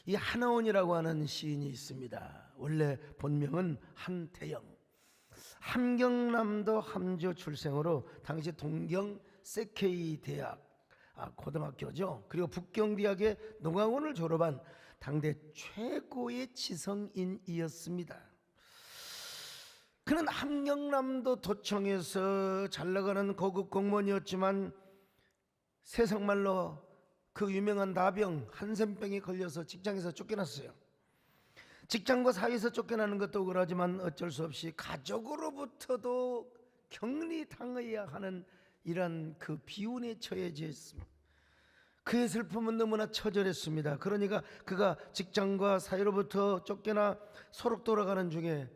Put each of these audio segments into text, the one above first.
이 한어원이라고 하는 시인이 있습니다. 원래 본명은 한태영, 함경남도 함주 출생으로 당시 동경 세케이 대학 고등학교죠. 그리고 북경대학의 농학원을 졸업한 당대 최고의 지성인이었습니다. 그는 함경남도 도청에서 잘나가는 고급 공무원이었지만 세상말로 그 유명한 나병 한센병에 걸려서 직장에서 쫓겨났어요. 직장과 사회에서 쫓겨나는 것도 억울하지만 어쩔 수 없이 가족으로부터도 격리당해야 하는 이런 그 비운에 처해져 있습니다. 그의 슬픔은 너무나 처절했습니다. 그러니까 그가 직장과 사회로부터 쫓겨나 소록 돌아가는 중에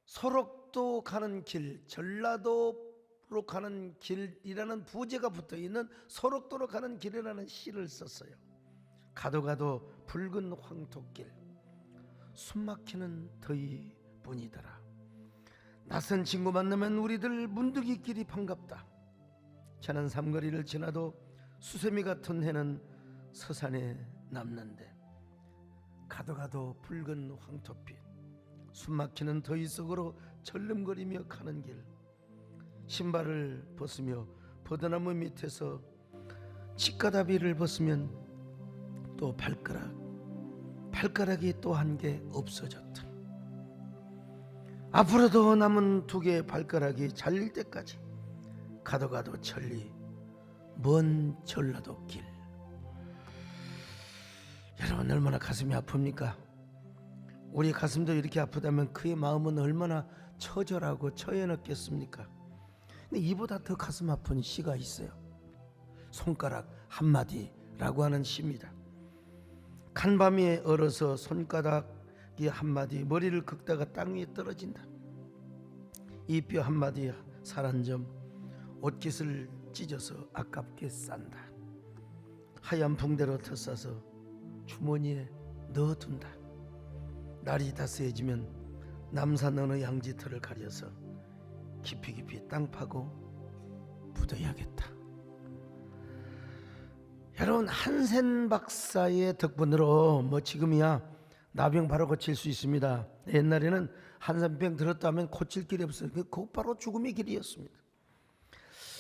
소록도 가는 길, 전라도로 가는 길이라는 부제가 붙어있는 소록도로 가는 길이라는 시를 썼어요. 가도 가도 붉은 황토길, 숨막히는 더위뿐이더라. 낯선 친구 만나면 우리들 문득이끼리 반갑다. 저는 삼거리를 지나도 수세미 같은 해는 서산에 남는데 가도 가도 붉은 황토빛, 숨막히는 더위 속으로 절름거리며 가는 길, 신발을 벗으며 버드나무 밑에서 치가다비를 벗으면 또 발가락이 또 한 개 없어졌다. 앞으로도 남은 두 개의 발가락이 잘릴 때까지 가도 가도 천리 먼 전라도 길. 여러분, 얼마나 가슴이 아픕니까? 우리 가슴도 이렇게 아프다면 그의 마음은 얼마나 처절하고 처해놨겠습니까? 근데 이보다 더 가슴 아픈 시가 있어요. 손가락 한마디라고 하는 시입니다. 간밤에 얼어서 손가락이 한마디 머리를 긁다가 땅 위에 떨어진다. 이 뼈 한마디 살 한 점 옷깃을 찢어서 아깝게 싼다. 하얀 붕대로 터싸서 주머니에 넣어둔다. 날이 따스해지면 남산 어느 양지터를 가려서 깊이 깊이 땅 파고 묻어야겠다. 여러분, 한센 박사의 덕분으로 지금이야 나병 바로 고칠 수 있습니다. 옛날에는 한센병 들었다 하면 고칠 길이 없어요. 그거 바로 죽음의 길이었습니다.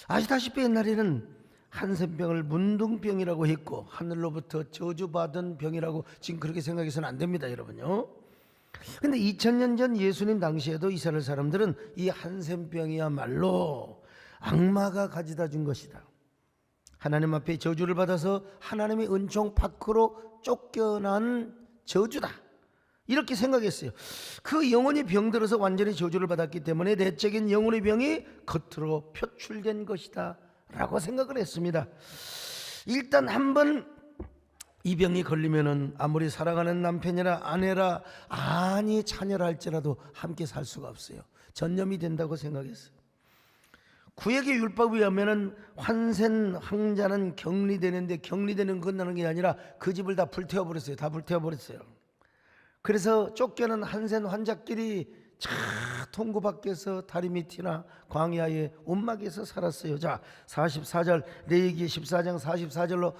아시다시피 옛날에는 한센병을 문둥병이라고 했고 하늘로부터 저주받은 병이라고 지금 그렇게 생각해서는 안 됩니다, 여러분요. 근데 2000년 전 예수님 당시에도 이스라엘 사람들은 이 한센병이야말로 악마가 가져다 준 것이다. 하나님 앞에 저주를 받아서 하나님의 은총 밖으로 쫓겨난 저주다, 이렇게 생각했어요. 그 영혼이 병들어서 완전히 저주를 받았기 때문에 내적인 영혼의 병이 겉으로 표출된 것이다 라고 생각을 했습니다. 일단 한번 이 병이 걸리면은 아무리 사랑하는 남편이라 아내라 아니 자녀라 할지라도 함께 살 수가 없어요. 전염이 된다고 생각했어요. 구약의 율법에 의하면은 환센 황자는 격리되는데 격리되는 끝나는 게 아니라 그 집을 다 불태워버렸어요. 다 불태워버렸어요. 그래서 쫓겨난 한센 환자끼리 통구 밖에서 다리 밑이나 광야의 움막에서 살았어요. 자, 44절 레위기 14장 44절로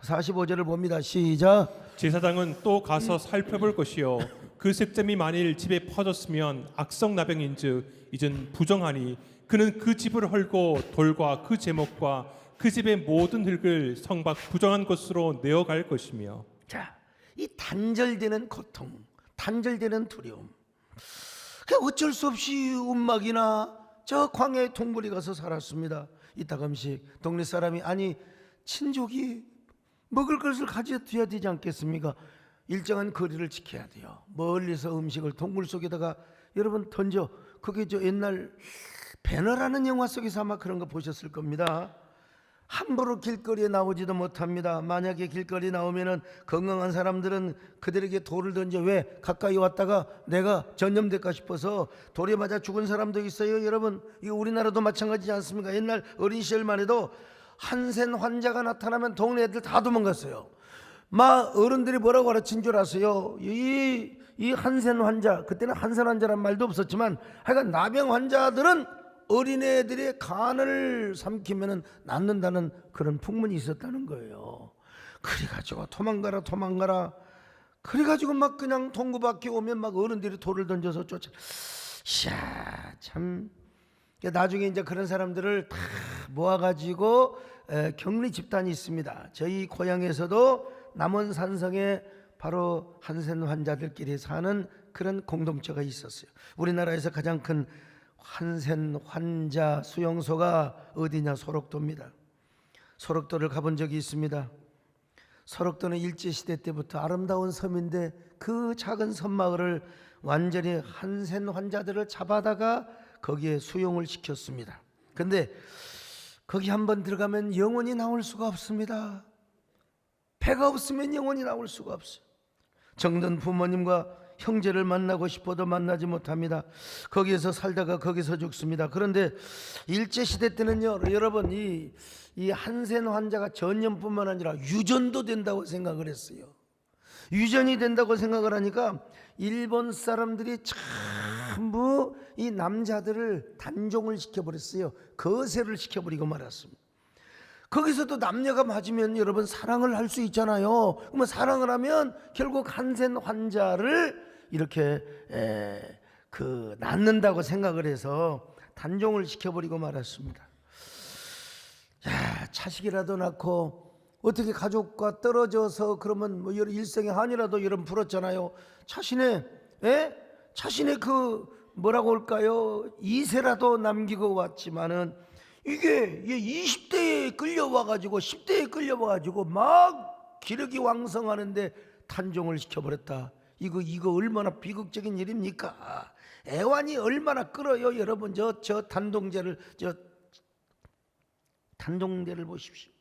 45절을 봅니다. 시작. 제사장은 또 가서 살펴볼 것이요 그 색점이 만일 집에 퍼졌으면 악성 나병인즉 이젠 부정하니 그는 그 집을 헐고 돌과 그 제목과 그 집의 모든 흙을 성밖 부정한 것으로 내어갈 것이며. 자, 이 단절되는 고통, 단절되는 두려움, 어쩔 수 없이 움막이나 저 광야의 동굴에 가서 살았습니다. 이따금씩 동네 사람이 아니 친족이 먹을 것을 가져둬야 되지 않겠습니까? 일정한 거리를 지켜야 돼요. 멀리서 음식을 동굴 속에다가 여러분 던져. 그게 저 옛날 배너라는 영화 속에서 아마 그런 거 보셨을 겁니다. 함부로 길거리에 나오지도 못합니다. 만약에 길거리에 나오면은 건강한 사람들은 그들에게 돌을 던져. 왜? 가까이 왔다가 내가 전염될까 싶어서 돌에 맞아 죽은 사람도 있어요. 여러분, 이거 우리나라도 마찬가지지 않습니까? 옛날 어린 시절만 해도 한센 환자가 나타나면 동네 애들 다 도망갔어요. 어른들이 뭐라고 가르친 줄 아세요? 이 한센 환자, 그때는 한센 환자란 말도 없었지만 하여간 나병 환자들은 어린애들의 간을 삼키면 낫는다는 그런 풍문이 있었다는 거예요. 그래가지고 도망가라. 그래가지고 막 그냥 동구밖에 오면 막 어른들이 돌을 던져서 쫓아. 이야, 참. 나중에 이제 그런 사람들을 다 모아가지고 격리 집단이 있습니다. 저희 고향에서도 남원산성에 바로 한센 환자들끼리 사는 그런 공동체가 있었어요. 우리나라에서 가장 큰 한센 환자 수용소가 어디냐? 소록도입니다. 소록도를 가본 적이 있습니다. 소록도는 일제시대 때부터 아름다운 섬인데 그 작은 섬마을을 완전히 한센 환자들을 잡아다가 거기에 수용을 시켰습니다. 근데 거기 한번 들어가면 영원히 나올 수가 없습니다. 배가 없으면 영원히 나올 수가 없어요. 정든 부모님과 형제를 만나고 싶어도 만나지 못합니다. 거기에서 살다가 거기서 죽습니다. 그런데 일제시대 때는요, 여러분, 이 한센 환자가 전염뿐만 아니라 유전도 된다고 생각을 했어요. 유전이 된다고 생각을 하니까 일본 사람들이 전부 이 남자들을 단종을 시켜버렸어요. 거세를 시켜버리고 말았습니다. 거기서도 남녀가 맞으면 여러분 사랑을 할 수 있잖아요. 그러면 사랑을 하면 결국 한센 환자를 이렇게 낳는다고 생각을 해서 단종을 시켜버리고 말았습니다. 야, 자식이라도 낳고 어떻게 가족과 떨어져서 그러면 뭐 일생의 한이라도 이런 불었잖아요. 자신의 그 뭐라고 할까요? 이세라도 남기고 왔지만은 이게 20대에 끌려와가지고 10대에 끌려와가지고 막 기력이 왕성하는데 단종을 시켜버렸다. 이거 얼마나 비극적인 일입니까? 애완이 얼마나 끌어요, 여러분. 저 단종제를 보십시오.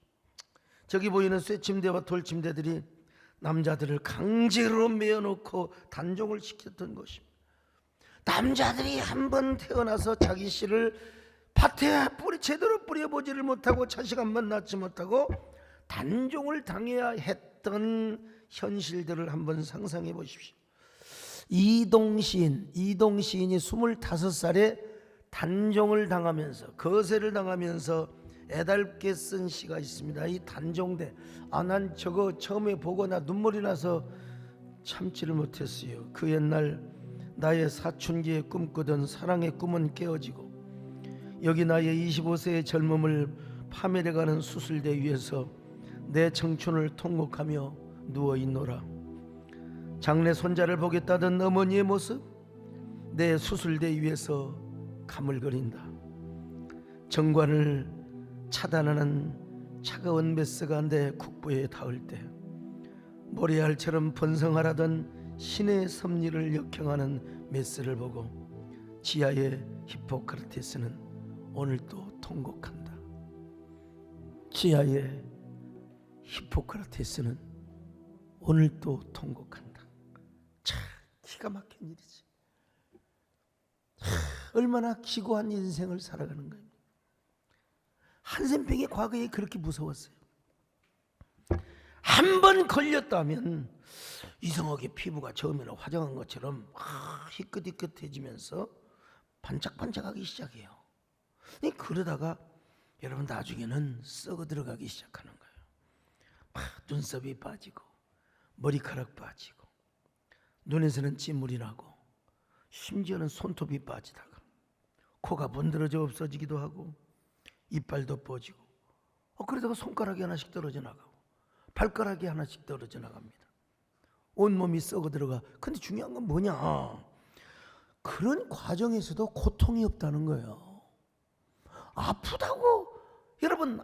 저기 보이는 쇠침대와 돌침대들이 남자들을 강제로 메어놓고 단종을 시켰던 것입니다. 남자들이 한번 태어나서 자기 씨를 밭에 제대로 뿌려보지를 못하고 자식 한번 낳지 못하고 단종을 당해야 했던 현실들을 한번 상상해 보십시오. 이동시인이 25살에 단종을 당하면서 거세를 당하면서 애달게 쓴 시가 있습니다. 이 단종대. 난 저거 처음에 보고 나 눈물이 나서 참지를 못했어요. 그 옛날 나의 사춘기에 꿈꾸던 사랑의 꿈은 깨어지고 여기 나의 25세의 젊음을 파멸해가는 수술대 위에서 내 청춘을 통곡하며 누워있노라. 장래 손자를 보겠다던 어머니의 모습 내 수술대 위에서 가물거린다. 정관을 차단하는 차가운 메스가 내 국부에 닿을 때 모래알처럼 번성하라던 신의 섭리를 역행하는 메스를 보고 지하의 히포크라테스는 오늘도 통곡한다. 지하의 히포크라테스는 오늘도 통곡한다. 참 기가 막힌 일이지. 얼마나 기고한 인생을 살아가는 거예요. 한센병이 과거에 그렇게 무서웠어요. 한 번 걸렸다면 이상하게 피부가 처음에는 화장한 것처럼 희끗희끗해지면서 반짝반짝하기 시작해요. 그러다가 여러분 나중에는 썩어 들어가기 시작하는 거예요. 눈썹이 빠지고 머리카락 빠지고 눈에서는 찐물이 나고 심지어는 손톱이 빠지다가 코가 번들어져 없어지기도 하고 이빨도 뻗지고 그러다가 손가락이 하나씩 떨어져 나가고 발가락이 하나씩 떨어져 나갑니다. 온몸이 썩어 들어가. 근데 중요한 건 뭐냐? 그런 과정에서도 고통이 없다는 거예요. 아프다고 여러분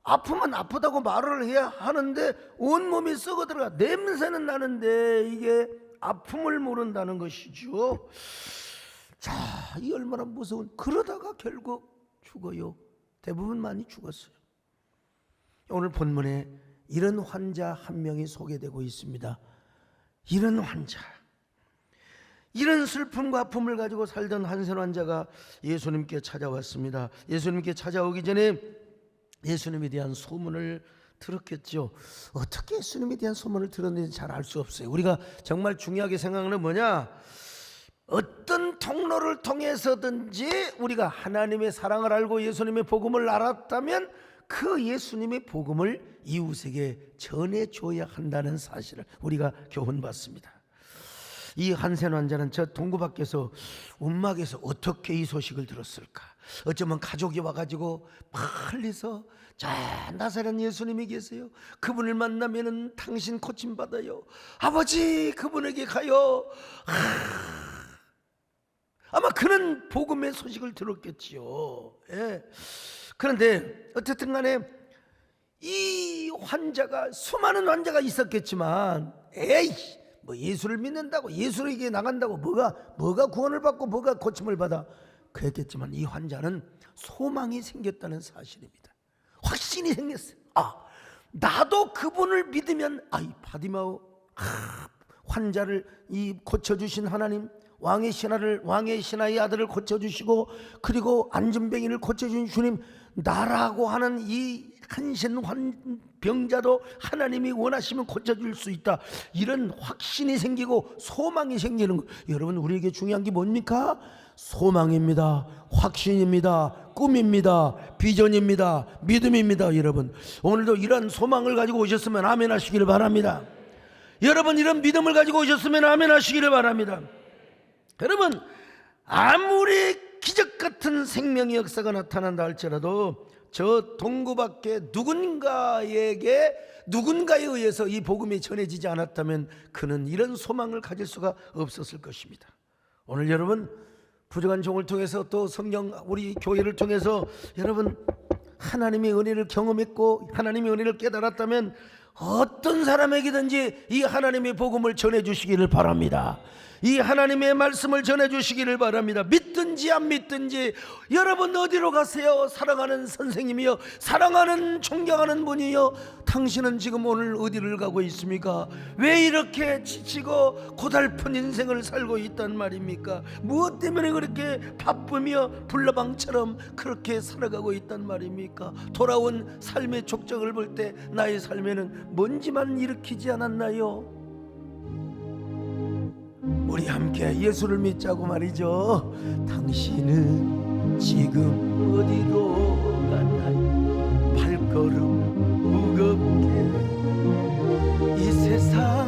아프면 아프다고 말을 해야 하는데 온몸이 썩어 들어가. 냄새는 나는데 이게 아픔을 모른다는 것이죠. 자, 이 얼마나 무서운. 그러다가 결국 죽어요. 대부분 많이 죽었어요. 오늘 본문에 이런 환자 한 명이 소개되고 있습니다. 이런 환자, 이런 슬픔과 아픔을 가지고 살던 한센 환자가 예수님께 찾아왔습니다. 예수님께 찾아오기 전에 예수님에 대한 소문을 들었겠죠. 어떻게 예수님에 대한 소문을 들었는지 잘 알 수 없어요. 우리가 정말 중요하게 생각하는 뭐냐? 어떤 통로를 통해서든지 우리가 하나님의 사랑을 알고 예수님의 복음을 알았다면 그 예수님의 복음을 이웃에게 전해줘야 한다는 사실을 우리가 교훈받습니다. 이 한센 환자는 저 동구 밖에서 움막에서 어떻게 이 소식을 들었을까? 어쩌면 가족이 와가지고 멀리서 저 나사렛 예수님이 계세요. 그분을 만나면은 당신 고침받아요. 아버지 그분에게 가요. 아마 그런 복음의 소식을 들었겠지요. 예. 그런데 어쨌든 간에 이 환자가, 수많은 환자가 있었겠지만, 에이 뭐 예수를 믿는다고, 예수에게 나간다고 뭐가 구원을 받고 뭐가 고침을 받아, 그랬겠지만 이 환자는 소망이 생겼다는 사실입니다. 확신이 생겼어요. 나도 그분을 믿으면, 이 바디마우, 환자를 이 고쳐주신 하나님, 왕의 신하의 아들을 고쳐주시고, 그리고 안전병이를 고쳐주신 주님, 나라고 하는 이 한신 병자도 하나님이 원하시면 고쳐줄 수 있다. 이런 확신이 생기고 소망이 생기는 것. 여러분, 우리에게 중요한 게 뭡니까? 소망입니다. 확신입니다. 꿈입니다. 비전입니다. 믿음입니다. 여러분, 오늘도 이런 소망을 가지고 오셨으면 아멘 하시기를 바랍니다. 여러분, 이런 믿음을 가지고 오셨으면 아멘 하시기를 바랍니다. 여러분, 아무리 기적 같은 생명의 역사가 나타난다 할지라도 저 동구 밖에 누군가에 의해서 이 복음이 전해지지 않았다면 그는 이런 소망을 가질 수가 없었을 것입니다. 오늘 여러분, 부족한 종을 통해서 또 성령, 우리 교회를 통해서 여러분 하나님의 은혜를 경험했고 하나님의 은혜를 깨달았다면 어떤 사람에게든지 이 하나님의 복음을 전해주시기를 바랍니다. 이 하나님의 말씀을 전해주시기를 바랍니다. 믿든지 안 믿든지. 여러분 어디로 가세요? 사랑하는 선생님이요, 사랑하는 존경하는 분이요, 당신은 지금 오늘 어디를 가고 있습니까? 왜 이렇게 지치고 고달픈 인생을 살고 있단 말입니까? 무엇 때문에 그렇게 바쁘며 불나방처럼 그렇게 살아가고 있단 말입니까? 돌아온 삶의 족적을 볼 때 나의 삶에는 먼지만 일으키지 않았나요? 우리 함께 예수를 믿자고 말이죠. 당신은 지금 어디로 가나요? 발걸음 무겁게 이 세상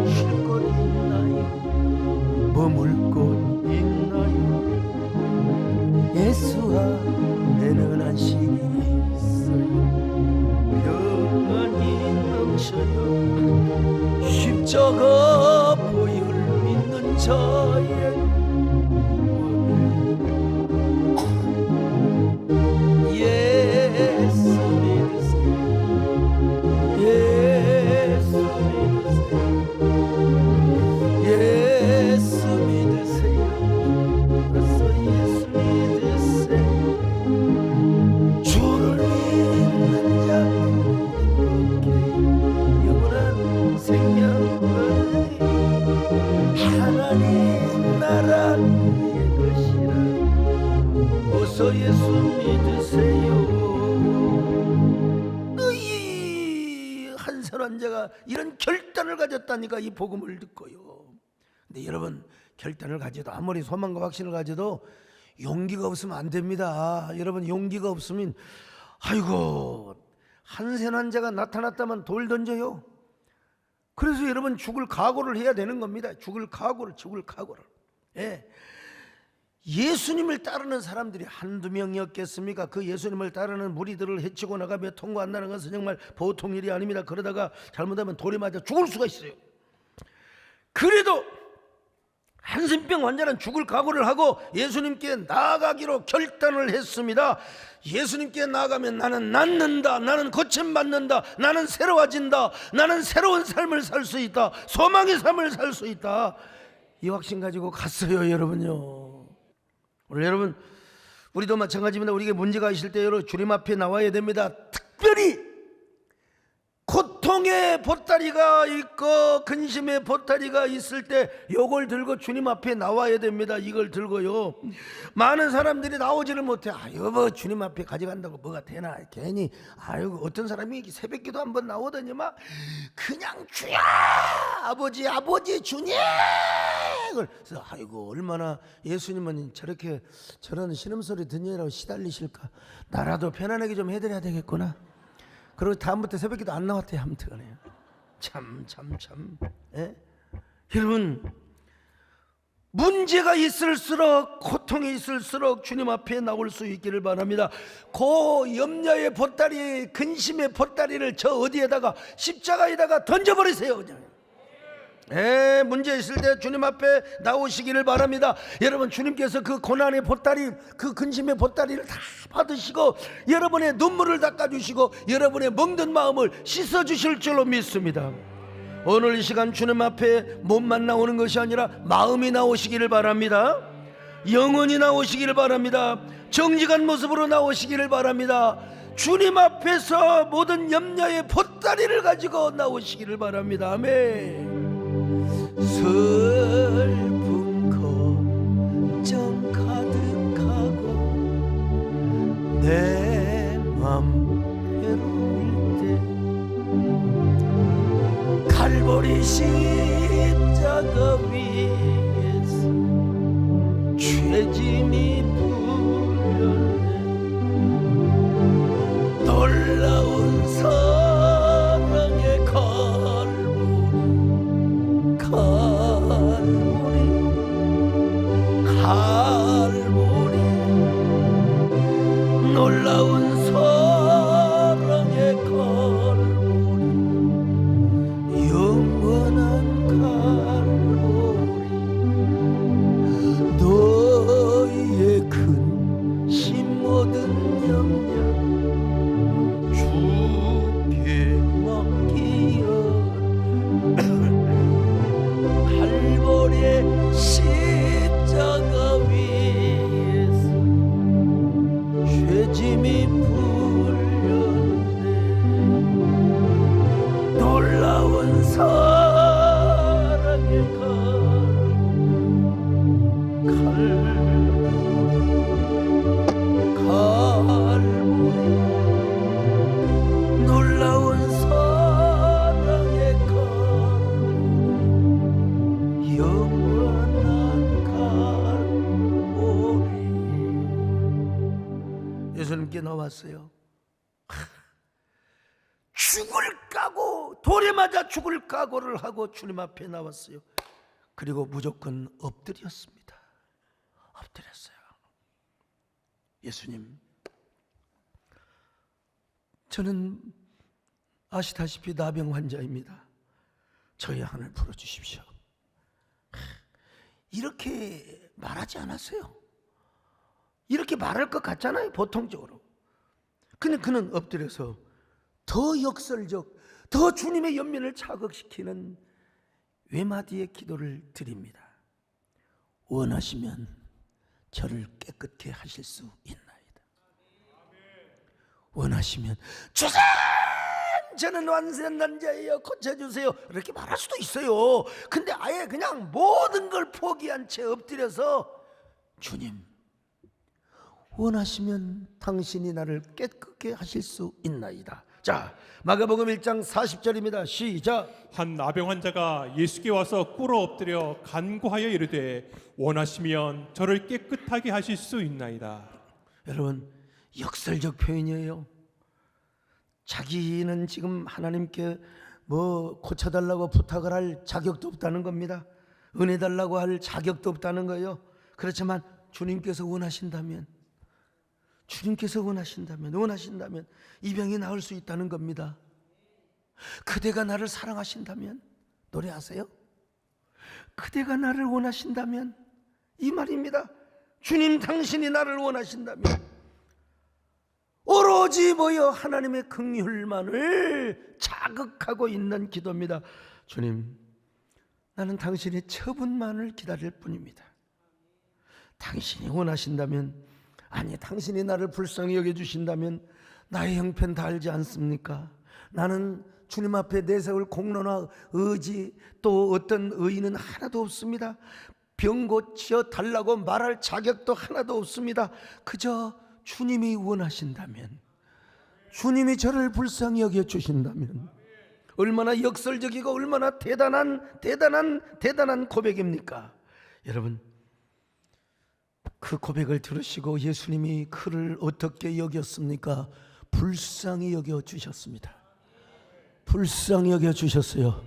쉴 곳 있나요? 머물 곳 있나요? 예수 안에는 안식이 있어요. 평안이 넘쳐요. 십자가 보혈 믿는 자의 예수 믿으세요. 예수 믿으세요. 예수 믿으세요. 그래서 예수 믿으세요. 주를 믿는 자에게 영원한 생명 얻으니 하나님 나라 그의 것이라. 어서 예수 믿으세요. 이 한센 환자가 이런 결단을 가졌다니까, 이 복음을 듣고요. 근데 여러분, 결단을 가져도, 아무리 소망과 확신을 가져도 용기가 없으면 안 됩니다. 여러분, 용기가 없으면, 아이고, 한센 환자가 나타났다면 돌 던져요. 그래서 여러분, 죽을 각오를 해야 되는 겁니다. 죽을 각오를. 예. 예수님을 따르는 사람들이 한두 명이었겠습니까? 그 예수님을 따르는 무리들을 해치고 나가며 통과 안 나는 것은 정말 보통 일이 아닙니다. 그러다가 잘못하면 돌에 맞아 죽을 수가 있어요. 그래도 한센병 환자는 죽을 각오를 하고 예수님께 나아가기로 결단을 했습니다. 예수님께 나아가면 나는 낫는다, 나는 고침받는다, 나는 새로워진다, 나는 새로운 삶을 살 수 있다, 소망의 삶을 살 수 있다, 이 확신 가지고 갔어요. 여러분요, 오늘 여러분, 우리도 마찬가지입니다. 우리에게 문제가 있을 때 여러분 주님 앞에 나와야 됩니다. 특별히 고통 고통의 보따리가 있고 근심의 보따리가 있을 때 요걸 들고 주님 앞에 나와야 됩니다. 이걸 들고요. 많은 사람들이 나오지를 못해. 아유 뭐 주님 앞에 가져간다고 뭐가 되나. 괜히 아유 어떤 사람이 새벽기도 한번 나오더니 막 그냥 주야 아버지 주님. 그래서 아이고 얼마나 예수님은 저렇게 저런 신음소리 듣느라고 시달리실까. 나라도 편안하게 좀 해드려야 되겠구나. 그리고 다음부터 새벽기도 안 나왔대요. 아무튼 참. 예? 여러분 문제가 있을수록 고통이 있을수록 주님 앞에 나올 수 있기를 바랍니다. 그 염려의 보따리 근심의 보따리를 저 어디에다가 십자가에다가 던져버리세요. 그냥. 문제 있을 때 주님 앞에 나오시기를 바랍니다. 여러분 주님께서 그 고난의 보따리 그 근심의 보따리를 다 받으시고 여러분의 눈물을 닦아주시고 여러분의 멍든 마음을 씻어주실 줄로 믿습니다. 오늘 이 시간 주님 앞에 몸만 나오는 것이 아니라 마음이 나오시기를 바랍니다. 영혼이 나오시기를 바랍니다. 정직한 모습으로 나오시기를 바랍니다. 주님 앞에서 모든 염려의 보따리를 가지고 나오시기를 바랍니다. 아멘. 슬픔 걱정 가득하고 내 맘 외로울 때 갈보리 십자가 위에서 죄짐이 풀렸네. 놀라운 사랑의 갈보리 놀라운 사랑의 갈보리 영원한 갈보리 너희의 근심 모든 염려 주께 맡기어 갈보리의 십자가 위에서 죄짐이 풀렸네. 놀라운 사랑의 갈보리 놀라운 사랑의 갈보리 영원한 갈보리. 예수님께 나왔어요. 죽을 각오, 돌에 맞아 죽을 각오를 하고 주님 앞에 나왔어요. 그리고 무조건 엎드렸습니다. 엎드렸어요. 예수님, 저는 아시다시피 나병 환자입니다. 저의 한을 풀어주십시오. 이렇게 말하지 않았어요. 이렇게 말할 것 같잖아요, 보통적으로. 근데 그는 엎드려서 더 역설적, 더 주님의 연민을 자극시키는 외마디의 기도를 드립니다. 원하시면 저를 깨끗게 하실 수 있나이다. 원하시면 주님, 저는 완전한 자예요, 고쳐주세요, 이렇게 말할 수도 있어요. 근데 아예 그냥 모든 걸 포기한 채 엎드려서 주님, 원하시면 당신이 나를 깨끗게 하실 수 있나이다. 자, 마가복음 1장 40절입니다. 시작. 한 나병 환자가 예수께 와서 꿇어 엎드려 간구하여 이르되 원하시면 저를 깨끗하게 하실 수 있나이다. 여러분, 역설적 표현이에요. 자기는 지금 하나님께 뭐 고쳐달라고 부탁을 할 자격도 없다는 겁니다. 은혜 달라고 할 자격도 없다는 거예요. 그렇지만 주님께서 원하신다면 이 병이 나을 수 있다는 겁니다. 그대가 나를 사랑하신다면, 노래하세요. 그대가 나를 원하신다면, 이 말입니다. 주님, 당신이 나를 원하신다면 오로지 모여 하나님의 긍휼만을 자극하고 있는 기도입니다. 주님, 나는 당신의 처분만을 기다릴 뿐입니다. 당신이 원하신다면, 아니 당신이 나를 불쌍히 여겨주신다면 나의 형편 다 알지 않습니까? 나는 주님 앞에 내세울 공로나 의지 또 어떤 의의는 하나도 없습니다. 병 고쳐 달라고 말할 자격도 하나도 없습니다. 그저 주님이 원하신다면, 주님이 저를 불쌍히 여겨 주신다면 얼마나 역설적이고 얼마나 대단한 고백입니까? 여러분, 그 고백을 들으시고 예수님이 그를 어떻게 여겼습니까? 불쌍히 여겨 주셨습니다. 불쌍히 여겨 주셨어요.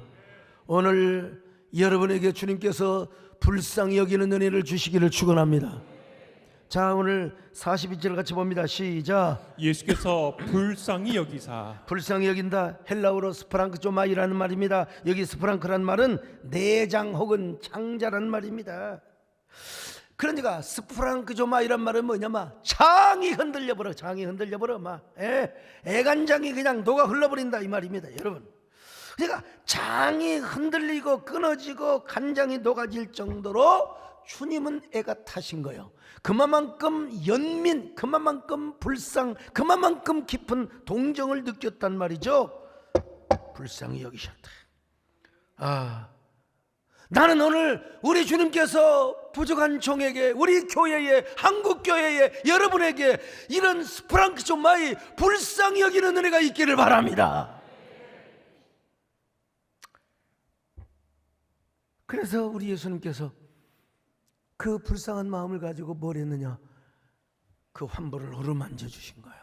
오늘 여러분에게 주님께서 불쌍히 여기는 은혜를 주시기를 축원합니다. 자, 오늘 42절 같이 봅니다. 시작. 예수께서 불쌍히 여기사. 불쌍히 여긴다, 헬라어로 스프랑크조마이라는 말입니다. 여기 스프랑크란 말은 내장 혹은 창자란 말입니다. 그러니까 스프랑크조마이란 말은 뭐냐면 장이 흔들려버려, 장이 흔들려버려, 애간장이 그냥 녹아 흘러버린다 이 말입니다. 여러분, 그러니까 장이 흔들리고 끊어지고 간장이 녹아질 정도로 주님은 애가 타신 거예요. 그만큼 연민, 그만큼 불쌍, 그만큼 깊은 동정을 느꼈단 말이죠. 불쌍히 여기셨다. 나는 오늘 우리 주님께서 부족한 종에게, 우리 교회에, 한국교회에, 여러분에게 이런 스프랑크조마이 불쌍히 여기는 은혜가 있기를 바랍니다. 그래서 우리 예수님께서 그 불쌍한 마음을 가지고 뭘 했느냐? 그 환부를 어루만져 주신 거예요.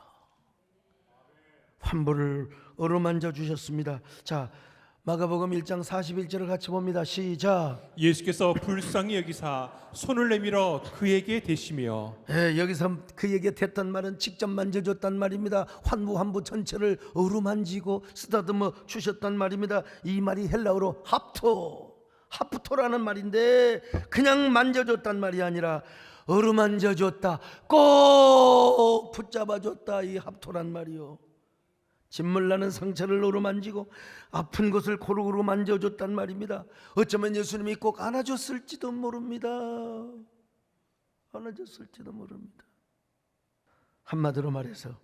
환부를 어루만져 주셨습니다. 자, 마가복음 1장 41절을 같이 봅니다. 시작. 예수께서 불쌍히 여기사 손을 내밀어 그에게 대시며. 여기서 그에게 됐던 말은 직접 만져줬단 말입니다. 환부 전체를 어루만지고 쓰다듬어 주셨단 말입니다. 이 말이 헬라어로 하프토라는 말인데 그냥 만져줬단 말이 아니라 어루만져줬다, 꼭 붙잡아줬다, 이 합토란 말이요. 진물나는 상처를 어루만지고 아픈 곳을 고루고루 만져줬단 말입니다. 어쩌면 예수님이 꼭 안아줬을지도 모릅니다. 안아줬을지도 모릅니다. 한마디로 말해서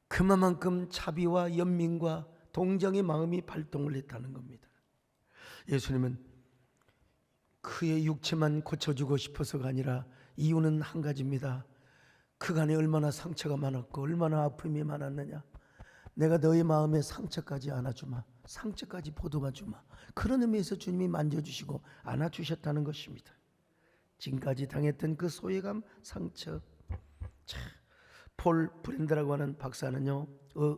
그만큼 자비와 연민과 동정의 마음이 발동을 했다는 겁니다. 예수님은 그의 육체만 고쳐주고 싶어서가 아니라 이유는 한 가지입니다. 그간에 얼마나 상처가 많았고 얼마나 아픔이 많았느냐. 내가 너의 마음에 상처까지 안아주마, 상처까지 보듬어주마. 그런 의미에서 주님이 만져주시고 안아주셨다는 것입니다. 지금까지 당했던 그 소외감, 상처. 폴 브랜드라고 하는 박사는요,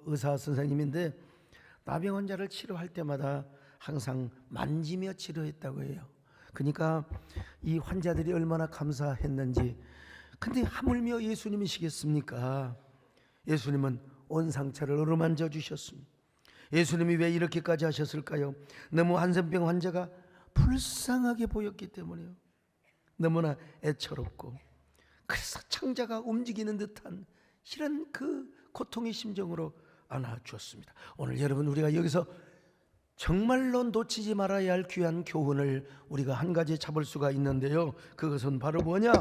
의사 선생님인데 나병 환자를 치료할 때마다 항상 만지며 치료했다고 해요. 그러니까 이 환자들이 얼마나 감사했는지. 근데 하물며 예수님이시겠습니까? 예수님은 온 상처를 어루만져 주셨습니다. 예수님이 왜 이렇게까지 하셨을까요? 너무 한센병 환자가 불쌍하게 보였기 때문에요. 너무나 애처롭고, 그래서 창자가 움직이는 듯한 이런 그 고통의 심정으로 안아주었습니다. 오늘 여러분, 우리가 여기서 정말로 놓치지 말아야 할 귀한 교훈을 우리가 한 가지 잡을 수가 있는데요. 그것은 바로 뭐냐?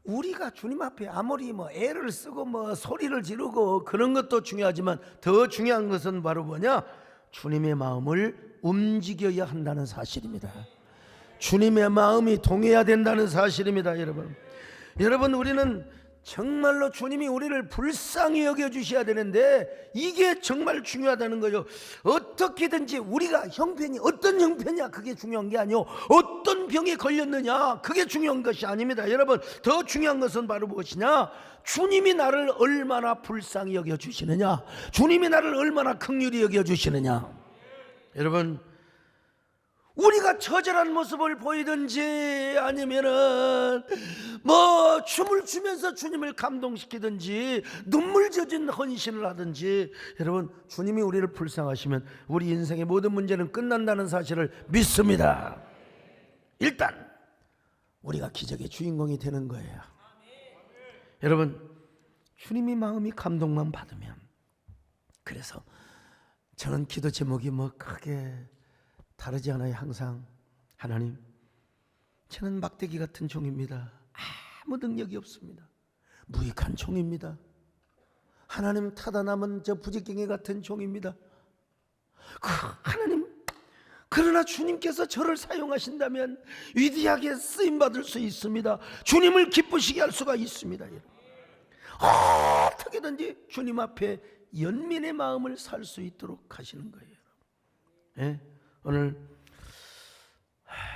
우리가 주님 앞에 아무리 애를 쓰고 소리를 지르고 그런 것도 중요하지만 더 중요한 것은 바로 뭐냐? 주님의 마음을 움직여야 한다는 사실입니다. 주님의 마음이 동해야 된다는 사실입니다. 여러분, 우리는 정말로 주님이 우리를 불쌍히 여겨주셔야 되는데 이게 정말 중요하다는 거예요. 어떻게든지 우리가 형편이 어떤 형편이야 그게 중요한 게 아니요, 어떤 병에 걸렸느냐 그게 중요한 것이 아닙니다. 여러분, 더 중요한 것은 바로 무엇이냐? 주님이 나를 얼마나 불쌍히 여겨주시느냐, 주님이 나를 얼마나 긍휼히 여겨주시느냐. 여러분, 우리가 처절한 모습을 보이든지 아니면은 춤을 추면서 주님을 감동시키든지 눈물 젖은 헌신을 하든지, 여러분, 주님이 우리를 불쌍하시면 우리 인생의 모든 문제는 끝난다는 사실을 믿습니다. 일단 우리가 기적의 주인공이 되는 거예요. 여러분, 주님이 마음이 감동만 받으면, 그래서 저는 기도 제목이 크게 다르지 않아요. 항상 하나님, 저는 막대기 같은 종입니다. 아무 능력이 없습니다. 무익한 종입니다. 하나님 타다 남은 저 부지깽이 같은 종입니다. 하나님, 그러나 주님께서 저를 사용하신다면 위대하게 쓰임받을 수 있습니다. 주님을 기쁘시게 할 수가 있습니다. 어떻게든지 주님 앞에 연민의 마음을 살 수 있도록 하시는 거예요. 예? 오늘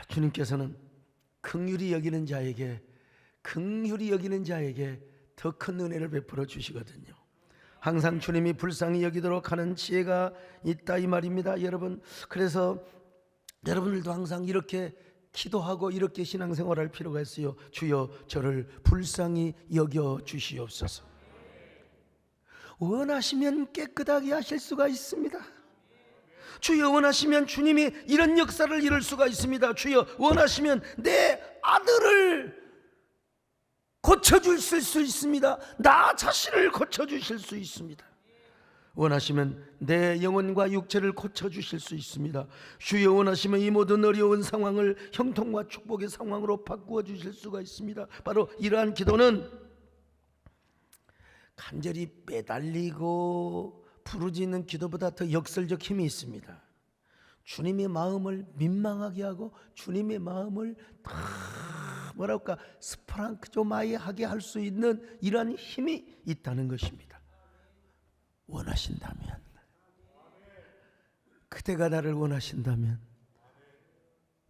주님께서는 긍휼히 여기는 자에게 더 큰 은혜를 베풀어 주시거든요. 항상 주님이 불쌍히 여기도록 하는 지혜가 있다 이 말입니다, 여러분. 그래서 여러분들도 항상 이렇게 기도하고 이렇게 신앙생활할 필요가 있어요. 주여 저를 불쌍히 여겨 주시옵소서. 원하시면 깨끗하게 하실 수가 있습니다. 주여 원하시면 주님이 이런 역사를 이룰 수가 있습니다. 주여 원하시면 내 아들을 고쳐주실 수 있습니다. 나 자신을 고쳐주실 수 있습니다. 원하시면 내 영혼과 육체를 고쳐주실 수 있습니다. 주여 원하시면 이 모든 어려운 상황을 형통과 축복의 상황으로 바꾸어 주실 수가 있습니다. 바로 이러한 기도는 간절히 매달리고 부르짖는 기도보다 더 역설적 힘이 있습니다. 주님의 마음을 민망하게 하고 주님의 마음을 다 뭐랄까 스프랑크조마이하게 할 수 있는 이러한 힘이 있다는 것입니다. 원하신다면, 그대가 나를 원하신다면,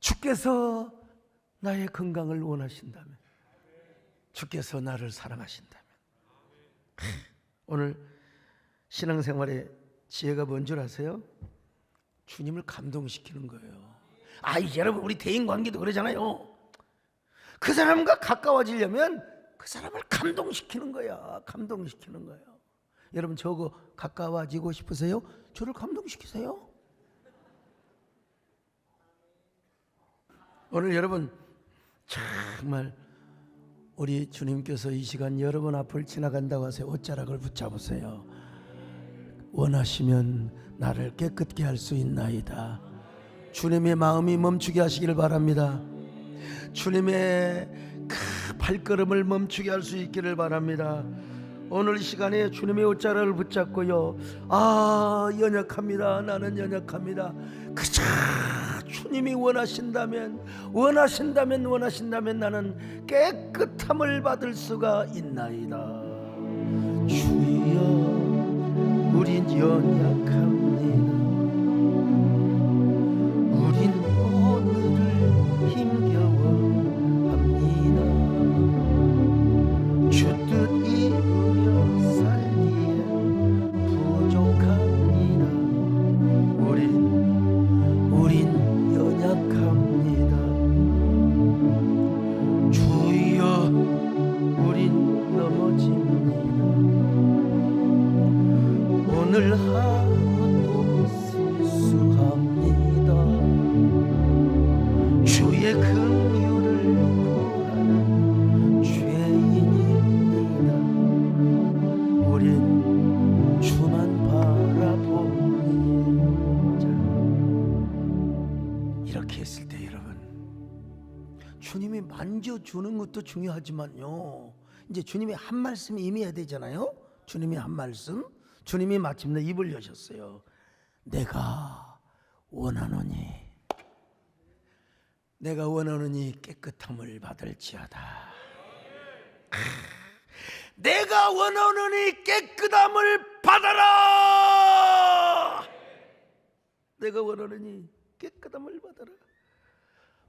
주께서 나의 건강을 원하신다면, 주께서 나를 사랑하신다면, 오늘 신앙생활의 지혜가 뭔 줄 아세요? 주님을 감동시키는 거예요. 여러분 우리 대인관계도 그러잖아요. 그 사람과 가까워지려면 그 사람을 감동시키는 거야. 감동시키는 거예요. 여러분 저거 가까워지고 싶으세요? 저를 감동시키세요. 오늘 여러분 정말 우리 주님께서 이 시간 여러분 앞을 지나간다고 하세요. 옷자락을 붙잡으세요. 원하시면 나를 깨끗게 할 수 있나이다. 주님의 마음이 멈추게 하시길 바랍니다. 주님의 그 발걸음을 멈추게 할 수 있기를 바랍니다. 오늘 시간에 주님의 옷자락을 붙잡고요, 연약합니다. 나는 연약합니다. 그저 주님이 원하신다면 나는 깨끗함을 받을 수가 있나이다. 주여 우린 연약합니다. 우린 오늘을 힘겨워합니다. 주 뜻 이루며 살기에 부족합니다. 우린 연약합니다. 주여 우린 넘어집니다. 오늘 하루도 실수합니다. 주의 긍휼을 구하는 죄인입니다. 우린 주만 바라봅니다. 이렇게 했을 때 여러분, 주님이 만져주는 것도 중요하지만요, 이제 주님의 한 말씀이 임해야 되잖아요. 주님의 한 말씀, 주님이 마침내 입을 여셨어요. 내가 원하노니 깨끗함을 받을지어다. 내가 원하노니 깨끗함을 받아라. 내가 원하노니 깨끗함을 받아라.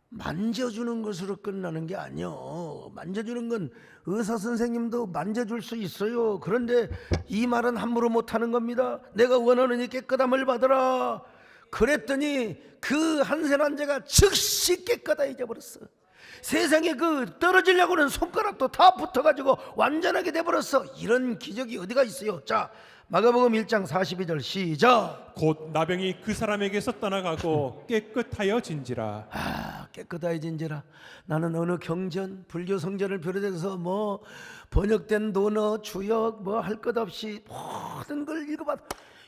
만져주는 것으로 끝나는 게 아니요. 만져주는 건 의사 선생님도 만져줄 수 있어요. 그런데 이 말은 함부로 못하는 겁니다. 내가 원하노니 깨끗함을 받아라. 그랬더니 그 한센 환자가 즉시 깨끗해져 버렸어. 세상에 그 떨어지려고는 손가락도 다 붙어가지고 완전하게 돼버렸어. 이런 기적이 어디가 있어요? 자, 마가복음 1장 42절 시작. 곧 나병이 그 사람에게서 떠나가고 깨끗하여진지라. 깨끗해진지라. 나는 어느 경전, 불교 성전을 비롯해서 뭐 번역된 논어, 주역 뭐 할 것 없이 모든 걸 읽어봐.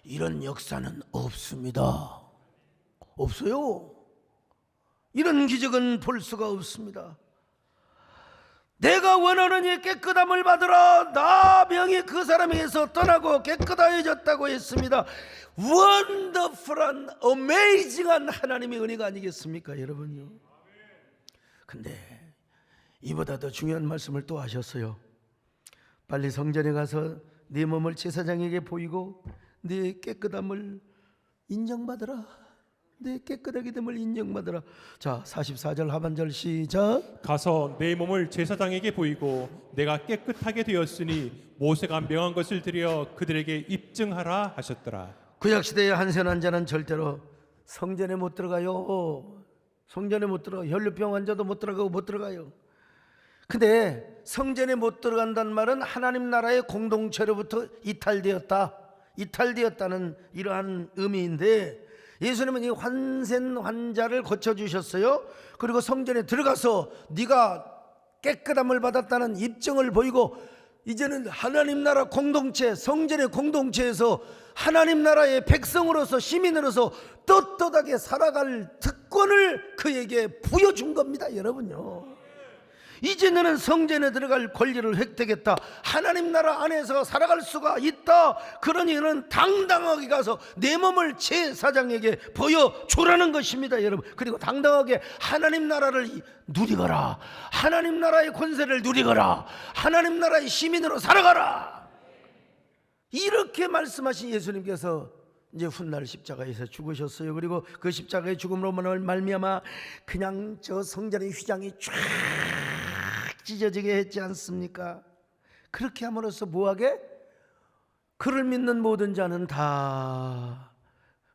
이런 역사는 없습니다. 없어요. 이런 기적은 볼 수가 없습니다. 내가 원하노니 깨끗함을 받으라. 나병이 그 사람에게서 떠나고 깨끗하여졌다고 했습니다. 원더풀한 어메이징한 하나님의 은혜가 아니겠습니까 여러분요. 근데 이보다 더 중요한 말씀을 또 하셨어요. 빨리 성전에 가서 네 몸을 제사장에게 보이고 네 깨끗함을 인정받으라. 내 깨끗하게 됨을 인정받으라. 자, 44절 하반절 시작. 가서 내 몸을 제사장에게 보이고 내가 깨끗하게 되었으니 모세가 명한 것을 드려 그들에게 입증하라 하셨더라. 구약시대의 한센 환자는 절대로 성전에 못 들어가요. 성전에 못 들어가. 혈류병 환자도 못 들어가고 못 들어가요. 근데 성전에 못 들어간다는 말은 하나님 나라의 공동체로부터 이탈되었다는 이러한 의미인데, 예수님은 이 환센 환자를 고쳐주셨어요. 그리고 성전에 들어가서 네가 깨끗함을 받았다는 입증을 보이고, 이제는 하나님 나라 공동체, 성전의 공동체에서 하나님 나라의 백성으로서, 시민으로서 떳떳하게 살아갈 특권을 그에게 부여준 겁니다 여러분요. 이제 너는 성전에 들어갈 권리를 획득했다. 하나님 나라 안에서 살아갈 수가 있다. 그러니 너는 당당하게 가서 내 몸을 제사장에게 보여주라는 것입니다 여러분. 그리고 당당하게 하나님 나라를 누리거라. 하나님 나라의 권세를 누리거라. 하나님 나라의 시민으로 살아가라. 이렇게 말씀하신 예수님께서 이제 훗날 십자가에서 죽으셨어요. 그리고 그 십자가의 죽음으로 말미암아 그냥 저 성전의 휘장이 쫙 찢어지게 했지 않습니까? 그렇게 함으로써 뭐하게? 그를 믿는 모든 자는 다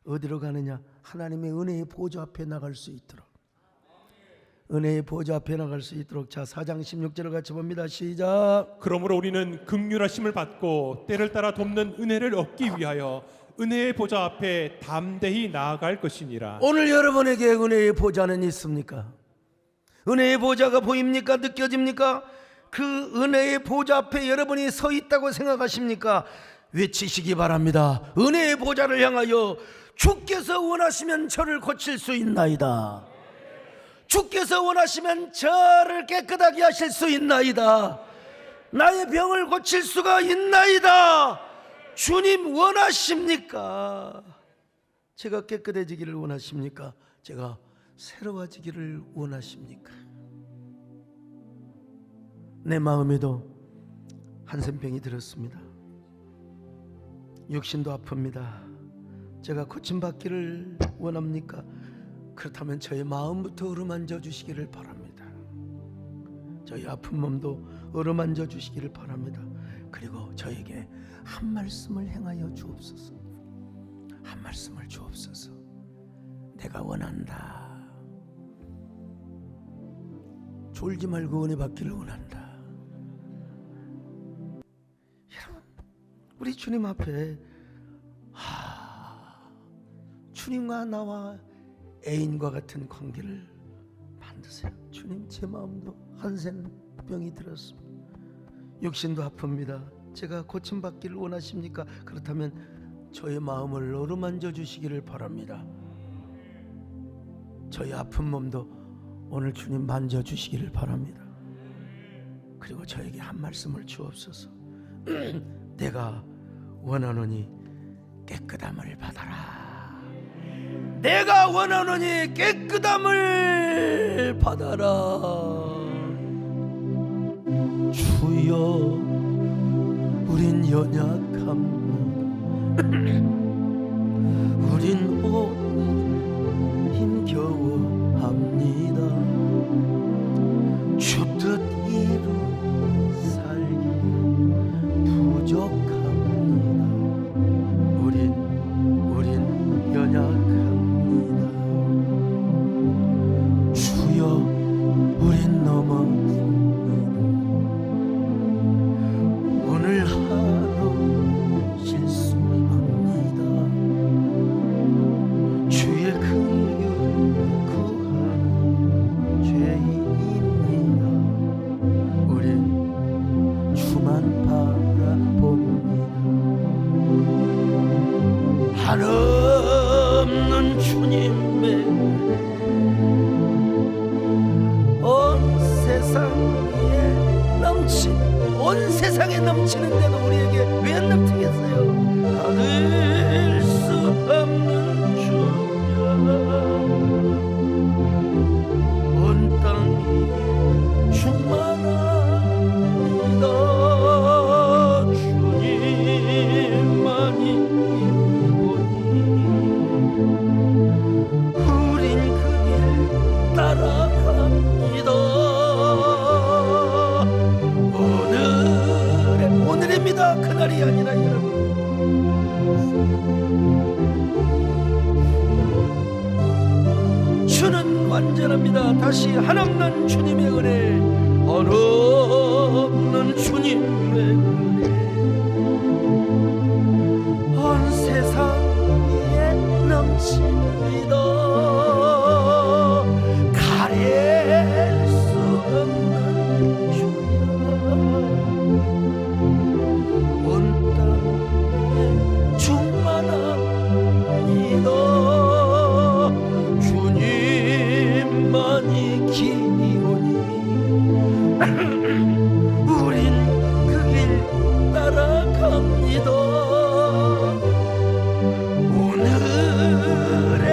어디로 가느냐? 하나님의 은혜의 보좌 앞에 나갈 수 있도록, 은혜의 보좌 앞에 나갈 수 있도록. 자, 4장 16절을 같이 봅니다. 시작. 그러므로 우리는 긍휼하심을 받고 때를 따라 돕는 은혜를 얻기 위하여 은혜의 보좌 앞에 담대히 나아갈 것이니라. 오늘 여러분에게 은혜의 보좌는 있습니까? 은혜의 보좌가 보입니까? 느껴집니까? 그 은혜의 보좌 앞에 여러분이 서 있다고 생각하십니까? 외치시기 바랍니다. 은혜의 보좌를 향하여 주께서 원하시면 저를 고칠 수 있나이다. 주께서 원하시면 저를 깨끗하게 하실 수 있나이다. 나의 병을 고칠 수가 있나이다. 주님 원하십니까? 제가 깨끗해지기를 원하십니까? 제가 새로워지기를 원하십니까? 내 마음에도 한센병이 들었습니다. 육신도 아픕니다. 제가 고침받기를 원합니까? 그렇다면 저의 마음부터 어루만져 주시기를 바랍니다. 저희 아픈 몸도 어루만져 주시기를 바랍니다. 그리고 저에게 한 말씀을 행하여 주옵소서. 한 말씀을 주옵소서. 내가 원한다. 졸지 말고 은혜 받기를 원한다. 여러분, 우리 주님 앞에 주님과 나와 애인과 같은 관계를 만드세요. 주님, 제 마음도 한센병이 들었습니다. 육신도 아픕니다. 제가 고침받기를 원하십니까? 그렇다면 저의 마음을 어루만져 주시기를 바랍니다. 저의 아픈 몸도 오늘 주님 만져주시기를 바랍니다. 그리고 저에게 한 말씀을 주옵소서. 내가 원하노니 깨끗함을 받아라. 내가 원하노니 깨끗함을 받아라. 주여, 우린 연약합니다. 우린 오늘 힘겨워합니다. 주 뜻 이루 살기 부족합니다. 우린 연약합니다. 주여, 우린 넘어집니다. 오늘 하루 실수합니다. 주의 긍휼을 구하는 죄인입니다. 우린 주만 바라봅니다. 한없는 주님의 온 세상 위에 넘친 온 세상에 넘치는데도 우리에게 왜 안 넘치겠어요? 가질 수 없는 주여, 온 땅이 충만합니다. 주님만이 우린 그 길 따라갑니다. 오늘입니다. 그날이 아니라 여러분, 주는 완전합니다. 다시 한없는 주님의 은혜, 한없는 주님의 은혜, 온 세상 위에 넘칩니다. 가릴 수 없는 주여, 온 땅에 충만합니다. 주님만이 길이오니 우린 그 길 따라갑니다. 오늘의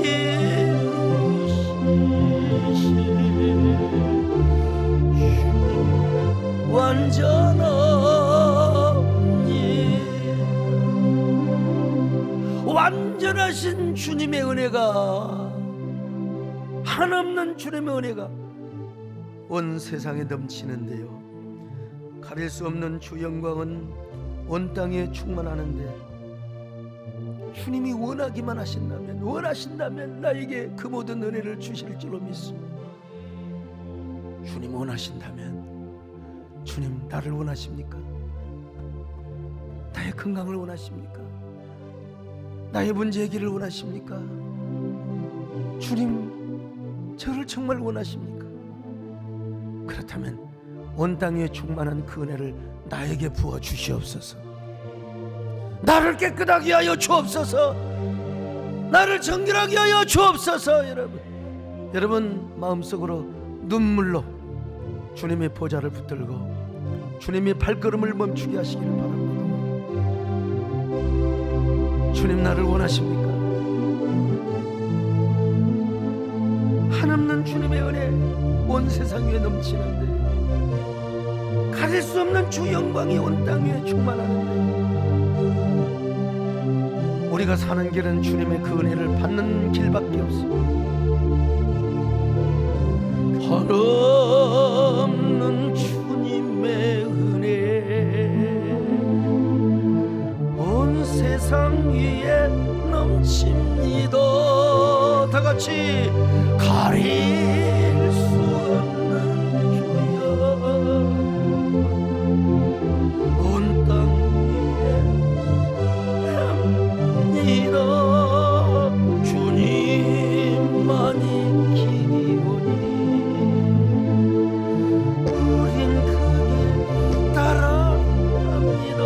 이루시신 완전하신 주님의 은혜가, 한없는 주님의 은혜가 온 세상에 넘치는데요, 가릴 수 없는 주 영광은 온 땅에 충만하는데, 주님이 원하신다면 나에게 그 모든 은혜를 주실 줄로 믿습니다. 주님 원하신다면, 주님 나를 원하십니까? 나의 건강을 원하십니까? 나의 문제 해결을 원하십니까? 주님 저를 정말 원하십니까? 그렇다면 온 땅에 충만한 그 은혜를 나에게 부어 주시옵소서. 나를 깨끗하게 하여 주옵소서. 나를 정결하게 하여 주옵소서. 여러분 마음속으로 눈물로 주님의 보좌를 붙들고 주님의 발걸음을 멈추게 하시기를 바랍니다. 주님 나를 원하십니까? 한없는 주님의 은혜 온 세상 위에 넘치는데, 가릴 수 없는 주 영광이 온 땅 위에 충만하는데, 우리가 사는 길은 주님의 그 은혜를 받는 길밖에 없습니다. 한없는 주님의 은혜 온 세상 위에 넘칩니다. 다 같이 가릴 수 없는 주여, 온 땅 위에 합니다. 주님만이 길이오니 우린 그 길 따라갑니다.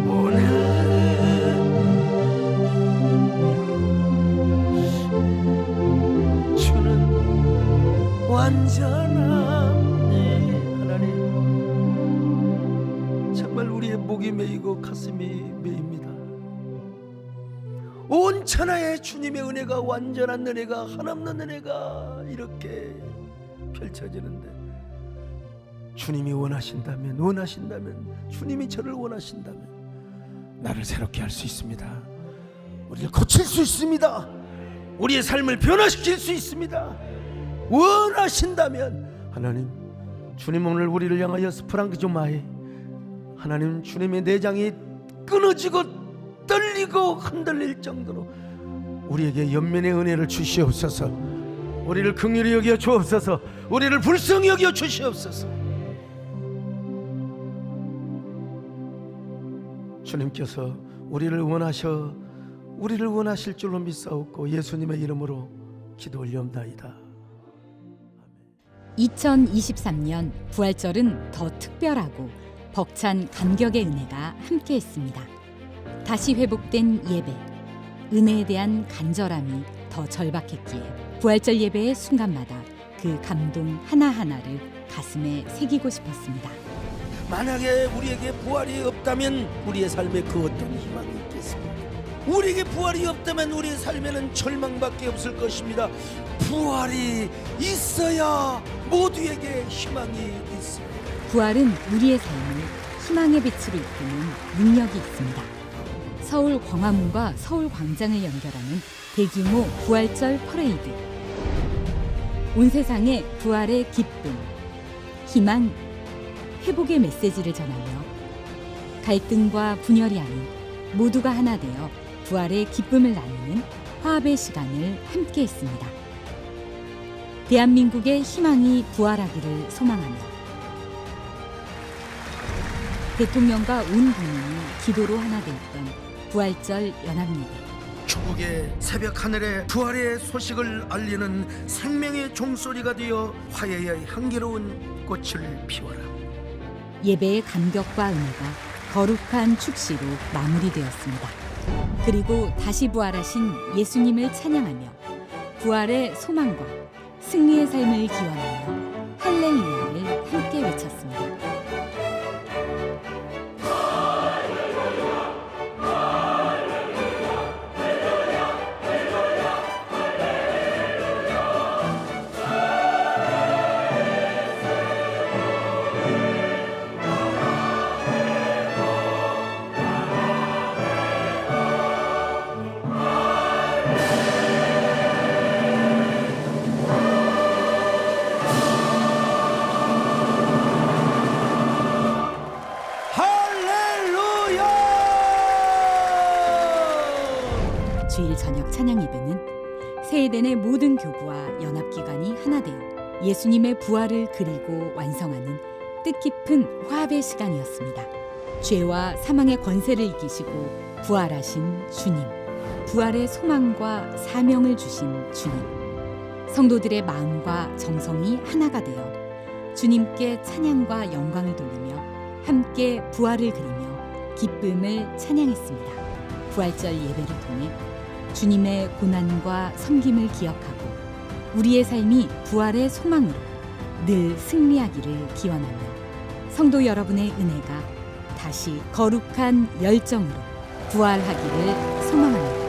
오늘 주는 완전하니 하나님, 정말 우리의 목이 메이고 가슴이 메입니다. 온 천하에 주님의 은혜가, 완전한 은혜가, 한없는 은혜가 이렇게 펼쳐지는데, 주님이 원하신다면, 주님이 저를 원하신다면 나를 새롭게 할 수 있습니다. 우리를 고칠 수 있습니다. 우리의 삶을 변화시킬 수 있습니다. 원하신다면 하나님, 주님 오늘 우리를 향하여 스프랑기조마이, 하나님 주님의 내장이 끊어지고 떨리고 흔들릴 정도로 우리에게 연면의 은혜를 주시옵소서. 우리를 긍휼히 여겨 주옵소서. 우리를 불쌍히 여겨 주시옵소서. 주님께서 우리를 원하실 줄로 믿사옵고 예수님의 이름으로 기도 올리옵나이다. 2023년 부활절은 더 특별하고 벅찬 감격의 은혜가 함께했습니다. 다시 회복된 예배, 은혜에 대한 간절함이 더 절박했기에 부활절 예배의 순간마다 그 감동 하나하나를 가슴에 새기고 싶었습니다. 만약에 우리에게 부활이 없다면 우리의 삶에 그 어떤 희망이 있겠습니까? 우리에게 부활이 없다면 우리의 삶에는 절망밖에 없을 것입니다. 부활이 있어야 모두에게 희망이 있습니다. 부활은 우리의 삶을 희망의 빛으로 이끄는 능력이 있습니다. 서울 광화문과 서울 광장을 연결하는 대규모 부활절 퍼레이드. 온 세상에 부활의 기쁨, 희망, 회복의 메시지를 전하며 갈등과 분열이 아닌 모두가 하나 되어 부활의 기쁨을 나누는 화합의 시간을 함께 했습니다. 대한민국의 희망이 부활하기를 소망하며 대통령과 온 국민이 기도로 하나 되었던 부활절 연합예배. 축복의 새벽 하늘에 부활의 소식을 알리는 생명의 종소리가 되어 화해의 향기로운 꽃을 피워라. 예배의 감격과 은혜가 거룩한 축시로 마무리되었습니다. 그리고 다시 부활하신 예수님을 찬양하며 부활의 소망과 승리의 삶을 기원하며 할렐루야를 함께 외쳤습니다. 주일 저녁 찬양 예배는 세대내 모든 교구와 연합기관이 하나 되어 예수님의 부활을 그리고 완성하는 뜻깊은 화합의 시간이었습니다. 죄와 사망의 권세를 이기시고 부활하신 주님, 부활의 소망과 사명을 주신 주님, 성도들의 마음과 정성이 하나가 되어 주님께 찬양과 영광을 돌리며 함께 부활을 그리며 기쁨을 찬양했습니다. 부활절 예배를 통해 주님의 고난과 섬김을 기억하고 우리의 삶이 부활의 소망으로 늘 승리하기를 기원하며 성도 여러분의 은혜가 다시 거룩한 열정으로 부활하기를 소망합니다.